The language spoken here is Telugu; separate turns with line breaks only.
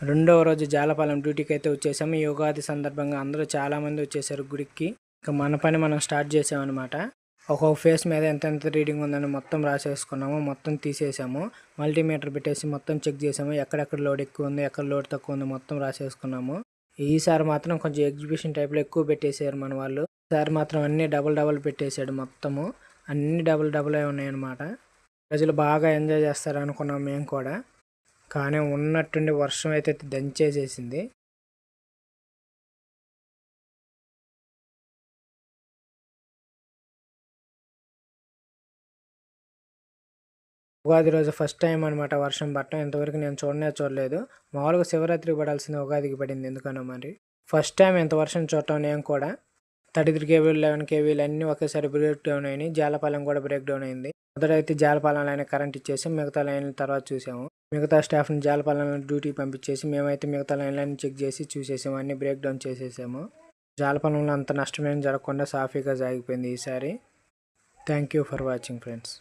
రెండవ రోజు జాలపాలెం డ్యూటీకి అయితే వచ్చేసాము. ఈ ఉగాది సందర్భంగా అందరూ చాలామంది వచ్చేసారు గుడికి. ఇక మన పని మనం స్టార్ట్ చేసామన్నమాట. ఒక్కొక్క ఫేస్ మీద ఎంత రీడింగ్ ఉందని మొత్తం రాసేసుకున్నాము. మొత్తం తీసేసాము. మల్టీమీటర్ పెట్టేసి మొత్తం చెక్ చేసాము. ఎక్కడెక్కడ లోడ్ ఎక్కువ ఉంది, ఎక్కడ లోడ్ తక్కువ ఉంది మొత్తం రాసేసుకున్నాము. ఈసారి మాత్రం కొంచెం ఎగ్జిబిషన్ టైప్లో ఎక్కువ పెట్టేశారు మన వాళ్ళు. ఈసారి మాత్రం అన్నీ డబుల్ పెట్టేశాడు మొత్తము. అన్నీ డబుల్ ఉన్నాయన్నమాట. ప్రజలు బాగా ఎంజాయ్ చేస్తారు అనుకున్నాం మేము కూడా. కానీ ఉన్నట్టుండి వర్షం అయితే దంచేసేసింది. ఉగాది రోజు ఫస్ట్ టైం అనమాట వర్షం పడటం. ఇంతవరకు నేను చూడలేదు. మామూలుగా శివరాత్రికి పడాల్సింది ఉగాదికి పడింది, ఎందుకనో మరి. ఫస్ట్ టైం ఇంత వర్షం చూడటం నేను కూడా. 33 కేవీలు 11 కేవీలు అన్నీ ఒకేసారి బ్రేక్ డౌన్ అయినాయి. జాలపాలెం కూడా బ్రేక్ డౌన్ అయింది. మొదటైతే జాలపాలెం లైన్ కరెంట్ ఇచ్చేసి మిగతా లైన్ల తర్వాత చూసాము. మిగతా స్టాఫ్ని జాలపాలెం డ్యూటీ పంపించేసి మేమైతే మిగతా లైన్లన్నీ చెక్ చేసి చూసేసాము. అన్నీ బ్రేక్ డౌన్ చేసేసాము. జాలపాలెంలో అంత నష్టమేం జరగకుండా సాఫీగా సాగిపోయింది ఈసారి. Thank you for watching friends.